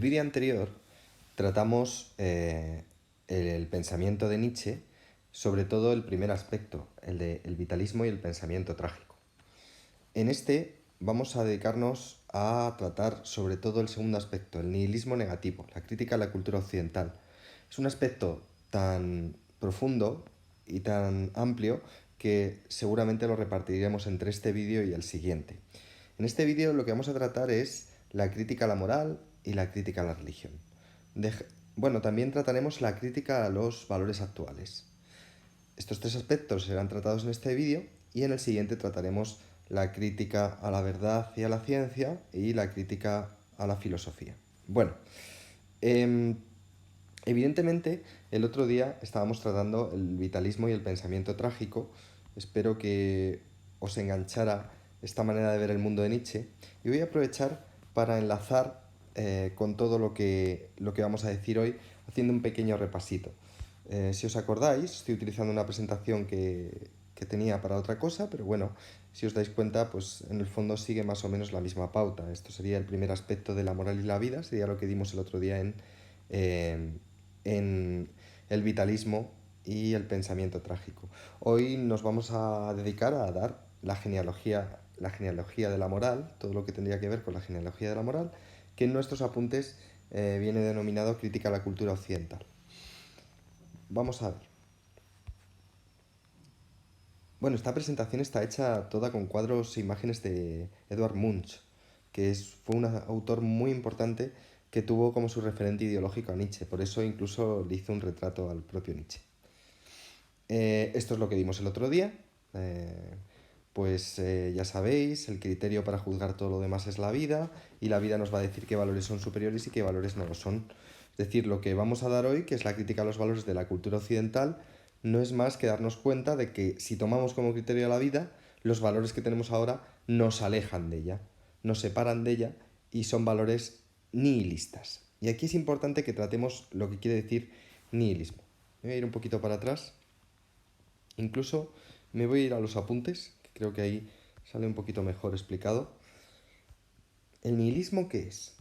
En el vídeo anterior tratamos el pensamiento de Nietzsche, sobre todo el primer aspecto, el del vitalismo y el pensamiento trágico. En este vamos a dedicarnos a tratar sobre todo el segundo aspecto, el nihilismo negativo, la crítica a la cultura occidental. Es un aspecto tan profundo y tan amplio que seguramente lo repartiremos entre este vídeo y el siguiente. En este vídeo lo que vamos a tratar es la crítica a la moral y la crítica a la religión. Bueno, también trataremos la crítica a los valores actuales. Estos tres aspectos serán tratados en este vídeo y en el siguiente trataremos la crítica a la verdad y a la ciencia y la crítica a la filosofía. Bueno, evidentemente el otro día estábamos tratando el vitalismo y el pensamiento trágico. Espero que os enganchara esta manera de ver el mundo de Nietzsche y voy a aprovechar para enlazar con todo lo que vamos a decir hoy, haciendo un pequeño repasito. Si os acordáis, estoy utilizando una presentación que tenía para otra cosa, pero bueno, si os dais cuenta, pues en el fondo sigue más o menos la misma pauta. Esto sería el primer aspecto de la moral y la vida, sería lo que dimos el otro día en el vitalismo y el pensamiento trágico. Hoy nos vamos a dedicar a dar la genealogía de la moral, todo lo que tendría que ver con la genealogía de la moral, que en nuestros apuntes viene denominado crítica a la cultura occidental. Vamos a ver. Bueno, esta presentación está hecha toda con cuadros e imágenes de Edvard Munch, que fue un autor muy importante que tuvo como su referente ideológico a Nietzsche. Por eso incluso le hizo un retrato al propio Nietzsche. Esto es lo que vimos el otro día. Ya sabéis, el criterio para juzgar todo lo demás es la vida, y la vida nos va a decir qué valores son superiores y qué valores no lo son. Es decir, lo que vamos a dar hoy, que es la crítica a los valores de la cultura occidental, no es más que darnos cuenta de que si tomamos como criterio la vida, los valores que tenemos ahora nos alejan de ella, nos separan de ella y son valores nihilistas. Y aquí es importante que tratemos lo que quiere decir nihilismo. Me voy a ir un poquito para atrás. Incluso me voy a ir a los apuntes, que creo que ahí sale un poquito mejor explicado. ¿El nihilismo qué es?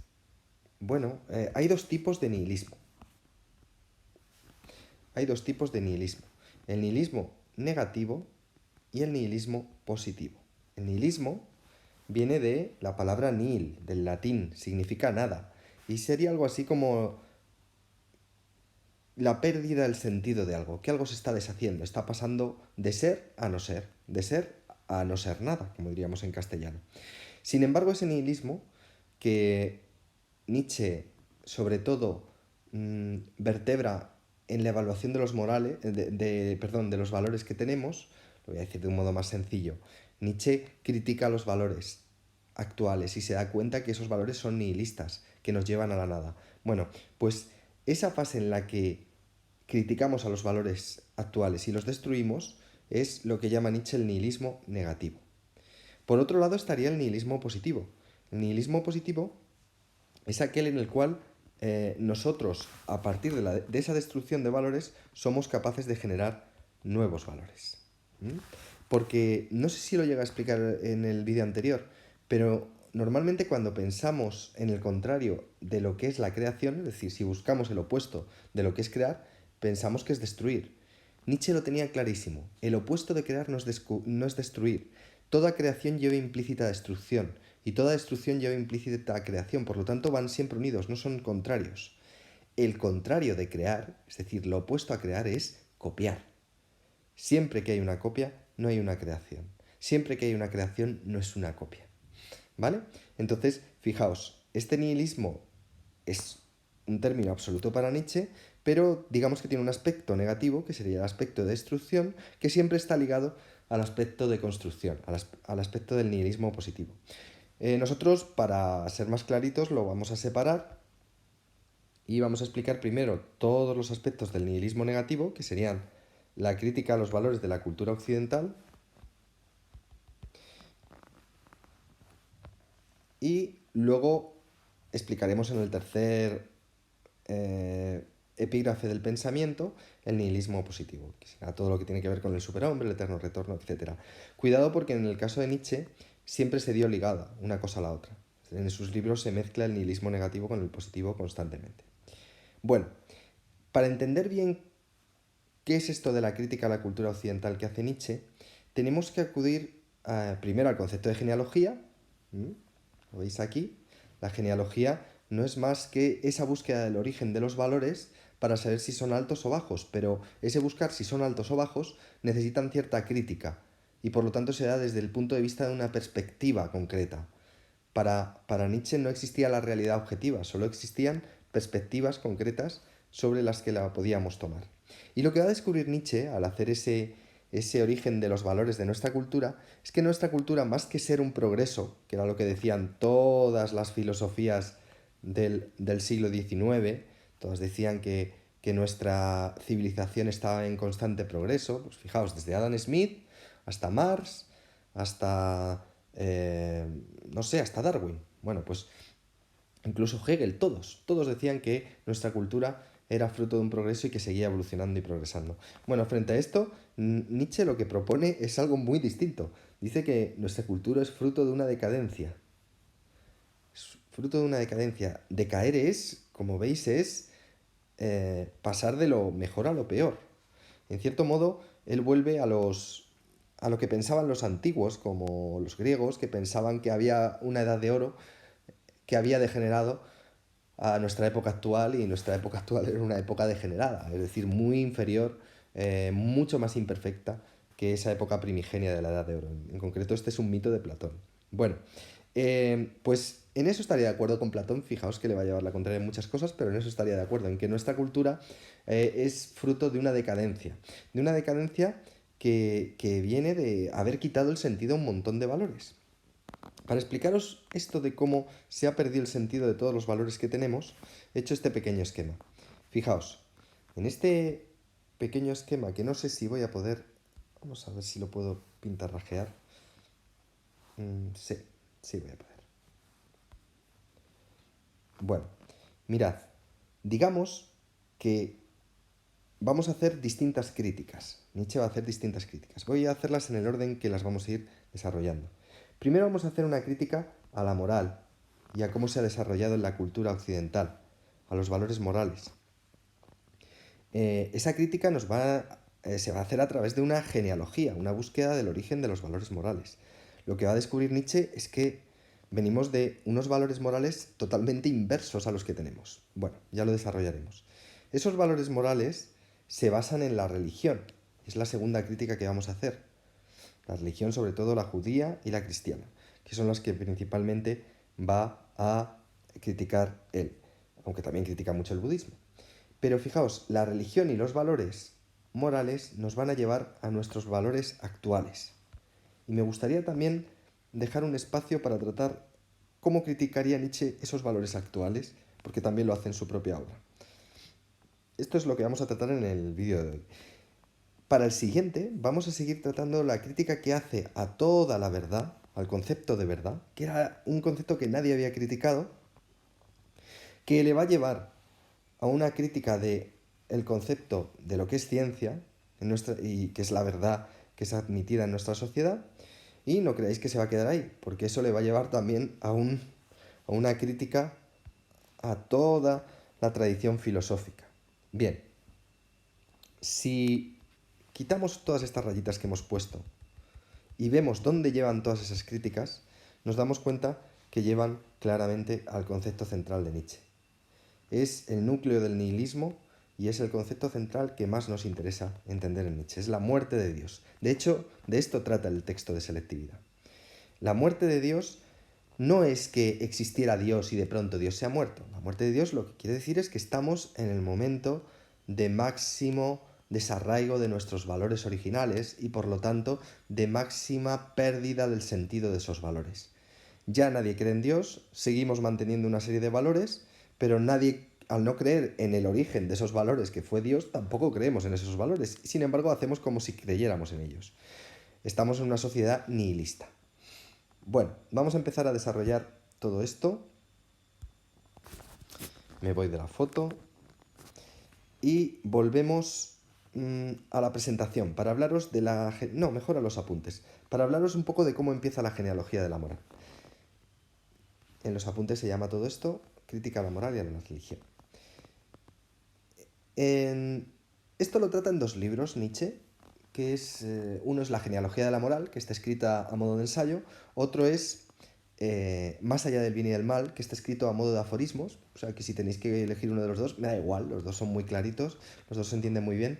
Bueno, hay dos tipos de nihilismo. Hay dos tipos de nihilismo. El nihilismo negativo y el nihilismo positivo. El nihilismo viene de la palabra nihil, del latín, significa nada. Y sería algo así como la pérdida del sentido de algo, que algo se está deshaciendo, está pasando de ser a no ser, de ser a no ser nada, como diríamos en castellano. Sin embargo, ese nihilismo que Nietzsche, sobre todo, vertebra en la evaluación de los morales, de los valores que tenemos, lo voy a decir de un modo más sencillo. Nietzsche critica los valores actuales y se da cuenta que esos valores son nihilistas, que nos llevan a la nada. Bueno, pues esa fase en la que criticamos a los valores actuales y los destruimos es lo que llama Nietzsche el nihilismo negativo. Por otro lado estaría el nihilismo positivo. El nihilismo positivo es aquel en el cual nosotros, a partir de esa destrucción de valores, somos capaces de generar nuevos valores. Porque no sé si lo llega a explicar en el vídeo anterior, pero normalmente cuando pensamos en el contrario de lo que es la creación, es decir, si buscamos el opuesto de lo que es crear, pensamos que es destruir. Nietzsche lo tenía clarísimo. El opuesto de crear no es destruir. Toda creación lleva implícita destrucción y toda destrucción lleva implícita creación. Por lo tanto, van siempre unidos, no son contrarios. El contrario de crear, es decir, lo opuesto a crear, es copiar. Siempre que hay una copia, no hay una creación. Siempre que hay una creación, no es una copia. ¿Vale? Entonces, fijaos, este nihilismo es un término absoluto para Nietzsche, pero digamos que tiene un aspecto negativo, que sería el aspecto de destrucción, que siempre está ligado al aspecto de construcción, al aspecto del nihilismo positivo. Nosotros, para ser más claritos, lo vamos a separar y vamos a explicar primero todos los aspectos del nihilismo negativo, que serían la crítica a los valores de la cultura occidental, y luego explicaremos en el tercer epígrafe del pensamiento el nihilismo positivo, que será todo lo que tiene que ver con el superhombre, el eterno retorno, etc. Cuidado, porque en el caso de Nietzsche siempre se dio ligada una cosa a la otra. Es En sus libros se mezcla el nihilismo negativo con el positivo constantemente. Bueno, para entender bien qué es esto de la crítica a la cultura occidental que hace Nietzsche, tenemos que acudir primero al concepto de genealogía. ¿Lo veis aquí? La genealogía no es más que esa búsqueda del origen de los valores para saber si son altos o bajos, pero ese buscar si son altos o bajos necesitan cierta crítica y por lo tanto se da desde el punto de vista de una perspectiva concreta. Para Nietzsche no existía la realidad objetiva, solo existían perspectivas concretas sobre las que la podíamos tomar. Y lo que va a descubrir Nietzsche al hacer ese origen de los valores de nuestra cultura es que nuestra cultura, más que ser un progreso, que era lo que decían todas las filosofías del siglo XIX, todas decían que nuestra civilización estaba en constante progreso, pues fijaos, desde Adam Smith hasta Marx, hasta, no sé, hasta Darwin. Bueno, pues incluso Hegel, todos decían que nuestra cultura era fruto de un progreso y que seguía evolucionando y progresando. Bueno, frente a esto, Nietzsche lo que propone es algo muy distinto. Dice que nuestra cultura es fruto de una decadencia. Es fruto de una decadencia. Decaer es, como veis, es pasar de lo mejor a lo peor. En cierto modo, él vuelve a lo que pensaban los antiguos, como los griegos, que pensaban que había una edad de oro que había degenerado a nuestra época actual, y nuestra época actual era una época degenerada, es decir, muy inferior, mucho más imperfecta que esa época primigenia de la Edad de Oro. En concreto, este es un mito de Platón. Bueno, pues en eso estaría de acuerdo con Platón. Fijaos que le va a llevar la contraria en muchas cosas, pero en eso estaría de acuerdo, en que nuestra cultura es fruto de una decadencia. De una decadencia que viene de haber quitado el sentido a un montón de valores. Para explicaros esto de cómo se ha perdido el sentido de todos los valores que tenemos, he hecho este pequeño esquema. Fijaos, en este pequeño esquema, que no sé si voy a poder... Vamos a ver si lo puedo pintarrajear. Sí voy a poder. Bueno, mirad, digamos que vamos a hacer distintas críticas. Nietzsche va a hacer distintas críticas. Voy a hacerlas en el orden que las vamos a ir desarrollando. Primero vamos a hacer una crítica a la moral y a cómo se ha desarrollado en la cultura occidental, a los valores morales. Esa crítica se va a hacer a través de una genealogía, una búsqueda del origen de los valores morales. Lo que va a descubrir Nietzsche es que venimos de unos valores morales totalmente inversos a los que tenemos. Bueno, ya lo desarrollaremos. Esos valores morales se basan en la religión. Es la segunda crítica que vamos a hacer. La religión, sobre todo la judía y la cristiana, que son las que principalmente va a criticar él, aunque también critica mucho el budismo. Pero fijaos, la religión y los valores morales nos van a llevar a nuestros valores actuales. Y me gustaría también dejar un espacio para tratar cómo criticaría Nietzsche esos valores actuales, porque también lo hace en su propia obra. Esto es lo que vamos a tratar en el vídeo de hoy. Para el siguiente vamos a seguir tratando la crítica que hace a toda la verdad, al concepto de verdad, que era un concepto que nadie había criticado, que le va a llevar a una crítica de el concepto de lo que es ciencia y que es la verdad que es admitida en nuestra sociedad, y no creáis que se va a quedar ahí, porque eso le va a llevar también a una crítica a toda la tradición filosófica. Bien, si quitamos todas estas rayitas que hemos puesto y vemos dónde llevan todas esas críticas, nos damos cuenta que llevan claramente al concepto central de Nietzsche. Es el núcleo del nihilismo y es el concepto central que más nos interesa entender en Nietzsche. Es la muerte de Dios. De hecho, de esto trata el texto de Selectividad. La muerte de Dios no es que existiera Dios y de pronto Dios se ha muerto. La muerte de Dios lo que quiere decir es que estamos en el momento de máximo desarraigo de nuestros valores originales y por lo tanto de máxima pérdida del sentido de esos valores. Ya nadie cree en Dios, seguimos manteniendo una serie de valores, pero nadie, al no creer en el origen de esos valores que fue Dios, tampoco creemos en esos valores. Sin embargo, hacemos como si creyéramos en ellos. Estamos en una sociedad nihilista. Bueno, vamos a empezar a desarrollar todo esto. Me voy de la foto y volvemos a la presentación para hablaros de la... No, mejor a los apuntes. Para hablaros un poco de cómo empieza la genealogía de la moral. En los apuntes se llama todo esto Crítica a la moral y a la religión. Esto lo trata en 2 libros Nietzsche, que es uno es La genealogía de la moral, que está escrita a modo de ensayo, otro es Más allá del bien y del mal, que está escrito a modo de aforismos, o sea que si tenéis que elegir uno de los dos, me da igual, los dos son muy claritos, los dos se entienden muy bien,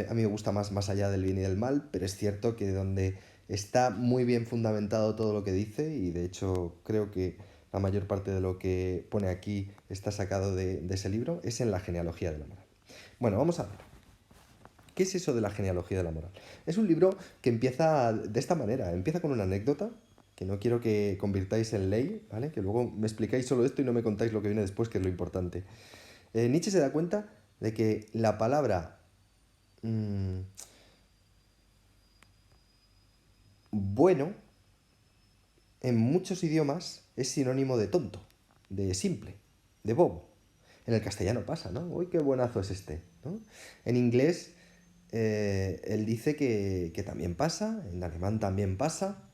a mí me gusta más allá del bien y del mal, pero es cierto que donde está muy bien fundamentado todo lo que dice, y de hecho creo que la mayor parte de lo que pone aquí está sacado de ese libro, es en La genealogía de la moral. Bueno, vamos a ver. ¿Qué es eso de la genealogía de la moral? Es un libro que empieza de esta manera. Empieza con una anécdota, que no quiero que convirtáis en ley, ¿vale? Que luego me explicáis solo esto y no me contáis lo que viene después, que es lo importante. Nietzsche se da cuenta de que la palabra bueno en muchos idiomas es sinónimo de tonto, de simple, de bobo. En el castellano pasa, ¿no? Uy, qué buenazo es este, ¿no? En inglés él dice que también pasa, en alemán también pasa.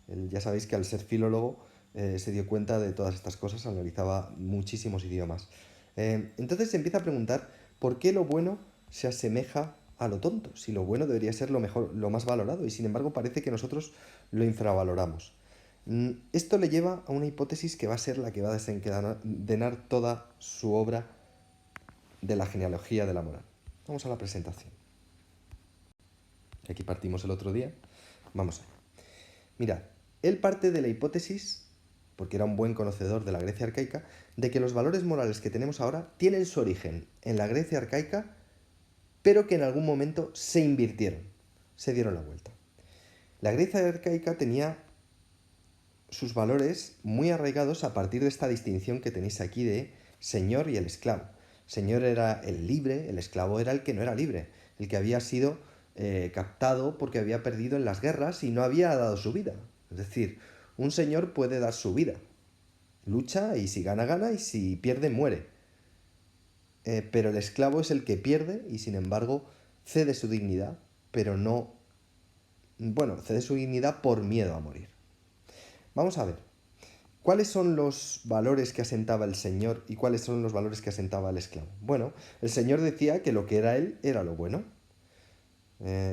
Él, ya sabéis que al ser filólogo se dio cuenta de todas estas cosas, analizaba muchísimos idiomas. Entonces se empieza a preguntar por qué lo bueno se asemeja a lo tonto, si lo bueno debería ser lo mejor, lo más valorado, y sin embargo parece que nosotros lo infravaloramos. Esto le lleva a una hipótesis que va a ser la que va a desencadenar toda su obra de la genealogía de la moral. Vamos a la presentación. Aquí partimos el otro día. Vamos a ver. Mirad, él parte de la hipótesis, porque era un buen conocedor de la Grecia arcaica, de que los valores morales que tenemos ahora tienen su origen en la Grecia arcaica, pero que en algún momento se invirtieron, se dieron la vuelta. La Grecia arcaica tenía sus valores muy arraigados a partir de esta distinción que tenéis aquí de señor y el esclavo. Señor era el libre, el esclavo era el que no era libre, el que había sido captado porque había perdido en las guerras y no había dado su vida. Es decir, un señor puede dar su vida, lucha y si gana, gana y si pierde, muere. Pero el esclavo es el que pierde y sin embargo cede su dignidad, pero no... Bueno, cede su dignidad por miedo a morir. Vamos a ver. ¿Cuáles son los valores que asentaba el señor y cuáles son los valores que asentaba el esclavo? Bueno, el señor decía que lo que era él era lo bueno.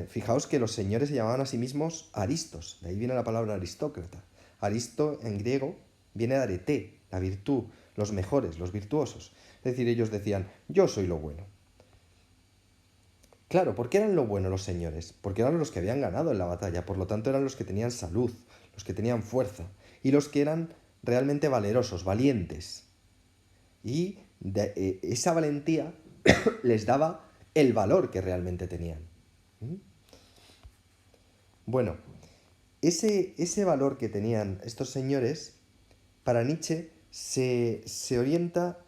Fijaos que los señores se llamaban a sí mismos aristos, de ahí viene la palabra aristócrata. Aristo en griego viene de arete, la virtud, los mejores, los virtuosos. Es decir, ellos decían, yo soy lo bueno. Claro, ¿por qué eran lo bueno los señores? Porque eran los que habían ganado en la batalla, por lo tanto eran los que tenían salud, los que tenían fuerza y los que eran realmente valerosos, valientes. Y esa valentía les daba el valor que realmente tenían. Bueno, ese valor que tenían estos señores, para Nietzsche se orienta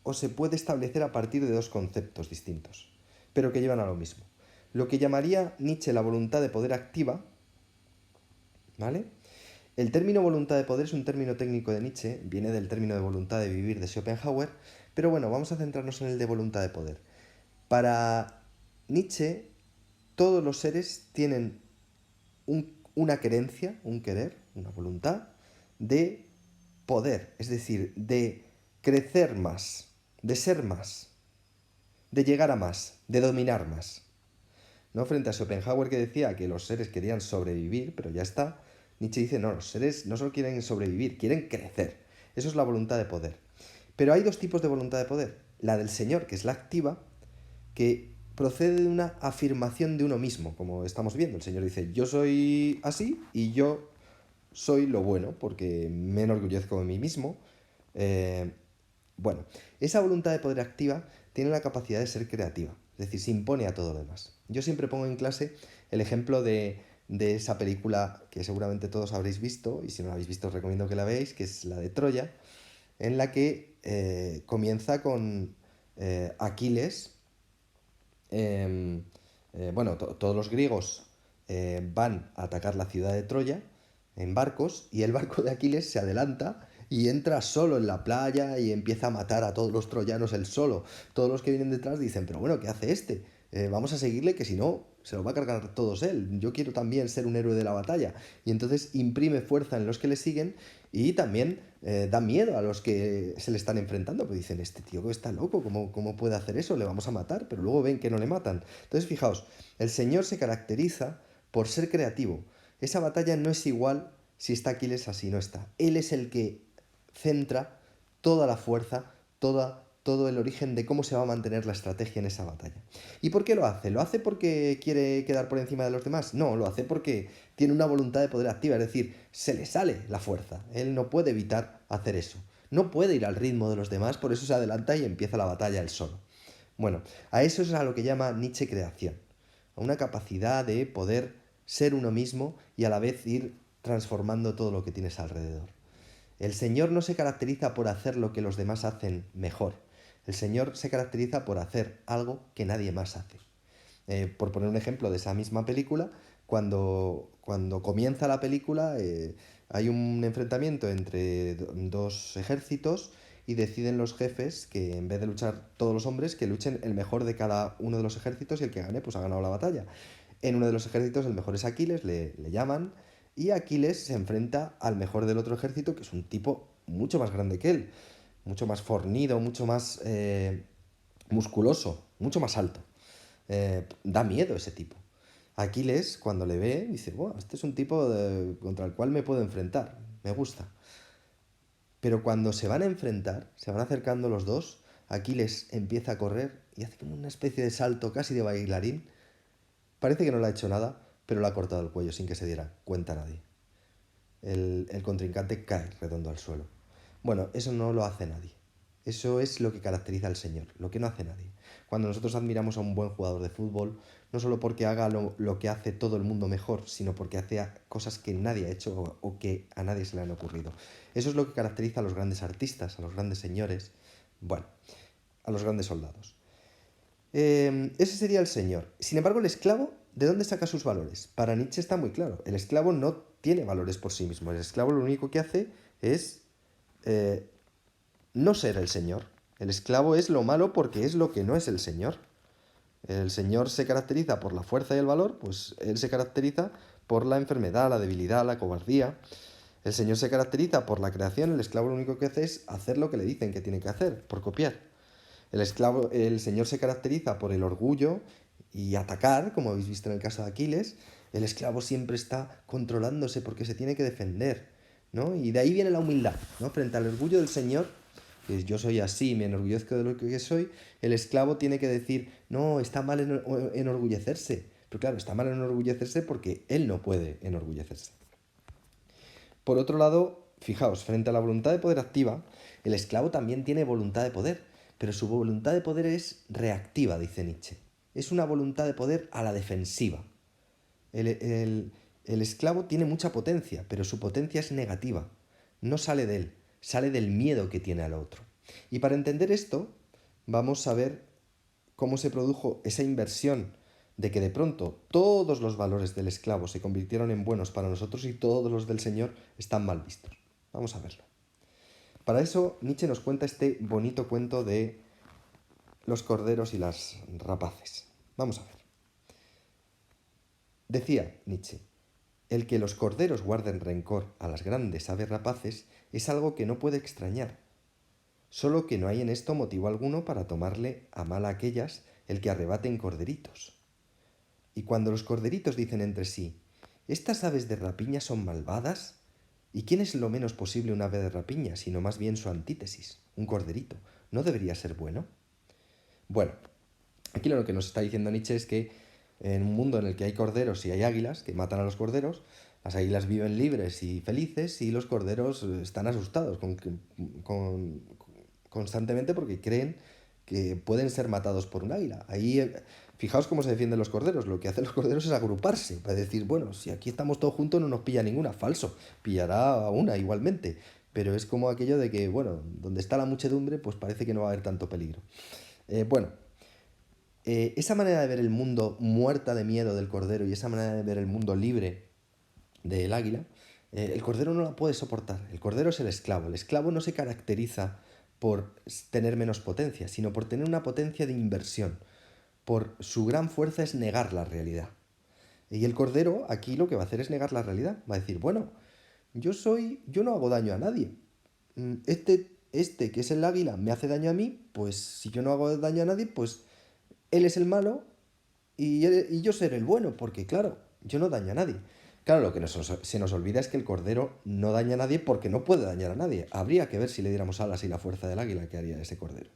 o se puede establecer a partir de 2 conceptos distintos, pero que llevan a lo mismo. Lo que llamaría Nietzsche la voluntad de poder activa, ¿vale? El término voluntad de poder es un término técnico de Nietzsche, viene del término de voluntad de vivir de Schopenhauer, pero bueno, vamos a centrarnos en el de voluntad de poder. Para Nietzsche, todos los seres tienen una querencia, un querer, una voluntad de poder, es decir, de crecer más, de ser más, de llegar a más, de dominar más. ¿No? Frente a Schopenhauer, que decía que los seres querían sobrevivir, pero ya está, Nietzsche dice, no, los seres no solo quieren sobrevivir, quieren crecer. Eso es la voluntad de poder. Pero hay 2 tipos de voluntad de poder. La del señor, que es la activa, que procede de una afirmación de uno mismo, como estamos viendo. El señor dice, yo soy así y yo soy lo bueno, porque me enorgullezco de mí mismo. Bueno, esa voluntad de poder activa tiene la capacidad de ser creativa, es decir, se impone a todo lo demás. Yo siempre pongo en clase el ejemplo de esa película que seguramente todos habréis visto, y si no la habéis visto os recomiendo que la veáis, que es la de Troya, en la que comienza con Aquiles. Bueno, todos los griegos van a atacar la ciudad de Troya en barcos y el barco de Aquiles se adelanta y entra solo en la playa y empieza a matar a todos los troyanos él solo. Todos los que vienen detrás dicen, pero bueno, ¿qué hace este? Vamos a seguirle que si no se lo va a cargar todos él. Yo quiero también ser un héroe de la batalla. Y entonces imprime fuerza en los que le siguen y también da miedo a los que se le están enfrentando. Pues dicen, este tío está loco, ¿cómo puede hacer eso? Le vamos a matar, pero luego ven que no le matan. Entonces, fijaos, el Señor se caracteriza por ser creativo. Esa batalla no es igual si está Aquiles así no está. Él es el que centra toda la fuerza, todo el origen de cómo se va a mantener la estrategia en esa batalla. ¿Y por qué lo hace? ¿Lo hace porque quiere quedar por encima de los demás? No, lo hace porque tiene una voluntad de poder activa, es decir, se le sale la fuerza. Él no puede evitar hacer eso. No puede ir al ritmo de los demás, por eso se adelanta y empieza la batalla él solo. Bueno, a eso es a lo que llama Nietzsche creación. A una capacidad de poder ser uno mismo y a la vez ir transformando todo lo que tienes alrededor. El Señor no se caracteriza por hacer lo que los demás hacen mejor. El Señor se caracteriza por hacer algo que nadie más hace. Por poner un ejemplo de esa misma película, cuando comienza la película hay un enfrentamiento entre dos ejércitos y deciden los jefes que en vez de luchar todos los hombres, que luchen el mejor de cada uno de los ejércitos y el que gane pues ha ganado la batalla. En uno de los ejércitos el mejor es Aquiles, le llaman, y Aquiles se enfrenta al mejor del otro ejército, que es un tipo mucho más grande que él, mucho más fornido, mucho más musculoso, mucho más alto. Da miedo ese tipo. Aquiles, cuando le ve, dice, bueno, este es un tipo contra el cual me puedo enfrentar, me gusta. Pero cuando se van a enfrentar, se van acercando los dos, Aquiles empieza a correr y hace como una especie de salto casi de bailarín. Parece que no le ha hecho nada, pero le ha cortado el cuello sin que se diera cuenta nadie. El contrincante cae redondo al suelo. Bueno, eso no lo hace nadie. Eso es lo que caracteriza al Señor, lo que no hace nadie. Cuando nosotros admiramos a un buen jugador de fútbol, no solo porque haga lo que hace todo el mundo mejor, sino porque hace cosas que nadie ha hecho o que a nadie se le han ocurrido. Eso es lo que caracteriza a los grandes artistas, a los grandes señores, bueno, a los grandes soldados. Ese sería el Señor. Sin embargo, el esclavo, ¿de dónde saca sus valores? Para Nietzsche está muy claro. El esclavo no tiene valores por sí mismo. El esclavo lo único que hace es eh, no ser el Señor. El esclavo es lo malo porque es lo que no es el Señor. El Señor se caracteriza por la fuerza y el valor, pues Él se caracteriza por la enfermedad, la debilidad, la cobardía. El Señor se caracteriza por la creación, el esclavo lo único que hace es hacer lo que le dicen que tiene que hacer, por copiar. El Señor se caracteriza por el orgullo y atacar, como habéis visto en el caso de Aquiles. El esclavo siempre está controlándose porque se tiene que defender, ¿no? Y de ahí viene la humildad, ¿no? Frente al orgullo del Señor, que yo soy así, me enorgullezco de lo que soy, el esclavo tiene que decir, no, está mal enorgullecerse. Pero claro, está mal enorgullecerse porque él no puede enorgullecerse. Por otro lado, fijaos, frente a la voluntad de poder activa, el esclavo también tiene voluntad de poder, pero su voluntad de poder es reactiva, dice Nietzsche. Es una voluntad de poder a la defensiva. El esclavo tiene mucha potencia, pero su potencia es negativa. No sale de él, sale del miedo que tiene al otro. Y para entender esto, vamos a ver cómo se produjo esa inversión de que de pronto todos los valores del esclavo se convirtieron en buenos para nosotros y todos los del Señor están mal vistos. Vamos a verlo. Para eso Nietzsche nos cuenta este bonito cuento de los corderos y las rapaces. Vamos a ver. Decía Nietzsche, el que los corderos guarden rencor a las grandes aves rapaces es algo que no puede extrañar, solo que no hay en esto motivo alguno para tomarle a mal a aquellas el que arrebaten corderitos. Y cuando los corderitos dicen entre sí, ¿estas aves de rapiña son malvadas? ¿Y quién es lo menos posible un ave de rapiña, sino más bien su antítesis, un corderito? ¿No debería ser bueno? Bueno, aquí lo que nos está diciendo Nietzsche es que en un mundo en el que hay corderos y hay águilas que matan a los corderos, las águilas viven libres y felices y los corderos están asustados constantemente porque creen que pueden ser matados por un águila. Ahí, fijaos cómo se defienden los corderos. Lo que hacen los corderos es agruparse para decir, bueno, si aquí estamos todos juntos no nos pilla ninguna. Falso, pillará a una igualmente. Pero es como aquello de que, bueno, donde está la muchedumbre, pues parece que no va a haber tanto peligro. Bueno, esa manera de ver el mundo muerta de miedo del cordero y esa manera de ver el mundo libre del águila, el cordero no la puede soportar. El cordero es el esclavo. El esclavo no se caracteriza por tener menos potencia, sino por tener una potencia de inversión. por su gran fuerza es negar la realidad. Y el cordero aquí lo que va a hacer es negar la realidad. Va a decir, bueno, yo no hago daño a nadie. Este que es el águila me hace daño a mí, pues si yo no hago daño a nadie, pues él es el malo y yo seré el bueno, porque claro, yo no daño a nadie. Claro, lo que se nos olvida es que el cordero no daña a nadie porque no puede dañar a nadie. Habría que ver si le diéramos alas y la fuerza del águila que haría ese cordero.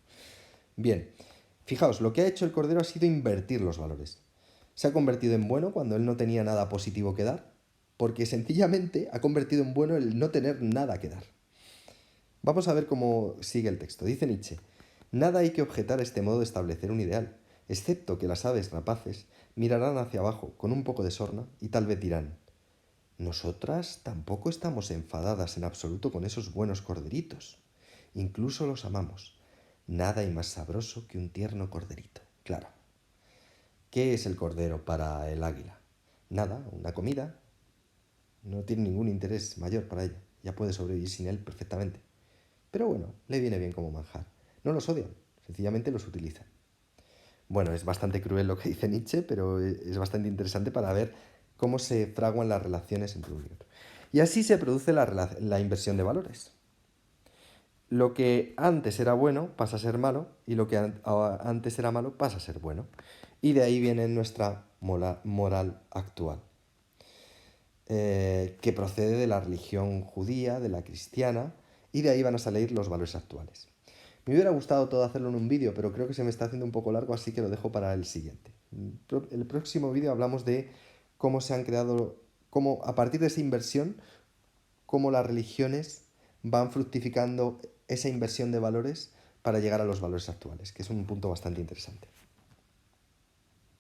Bien, fijaos, lo que ha hecho el cordero ha sido invertir los valores. Se ha convertido en bueno cuando él no tenía nada positivo que dar, porque sencillamente ha convertido en bueno el no tener nada que dar. Vamos a ver cómo sigue el texto. Dice Nietzsche, nada hay que objetar a este modo de establecer un ideal, excepto que las aves rapaces mirarán hacia abajo con un poco de sorna y tal vez dirán, nosotras tampoco estamos enfadadas en absoluto con esos buenos corderitos. Incluso los amamos. Nada hay más sabroso que un tierno corderito. Claro. ¿Qué es el cordero para el águila? Nada, una comida. No tiene ningún interés mayor para ella. Ya puede sobrevivir sin él perfectamente. Pero bueno, le viene bien como manjar. No los odian, sencillamente los utilizan. Bueno, es bastante cruel lo que dice Nietzsche, pero es bastante interesante para ver cómo se fraguan las relaciones entre uno y otro. Y así se produce la inversión de valores. Lo que antes era bueno pasa a ser malo y lo que antes era malo pasa a ser bueno. Y de ahí viene nuestra moral actual, que procede de la religión judía, de la cristiana, y de ahí van a salir los valores actuales. Me hubiera gustado todo hacerlo en un vídeo, pero creo que se me está haciendo un poco largo, así que lo dejo para el siguiente. El próximo vídeo hablamos de cómo se han creado, cómo a partir de esa inversión, cómo las religiones van fructificando esa inversión de valores para llegar a los valores actuales, que es un punto bastante interesante.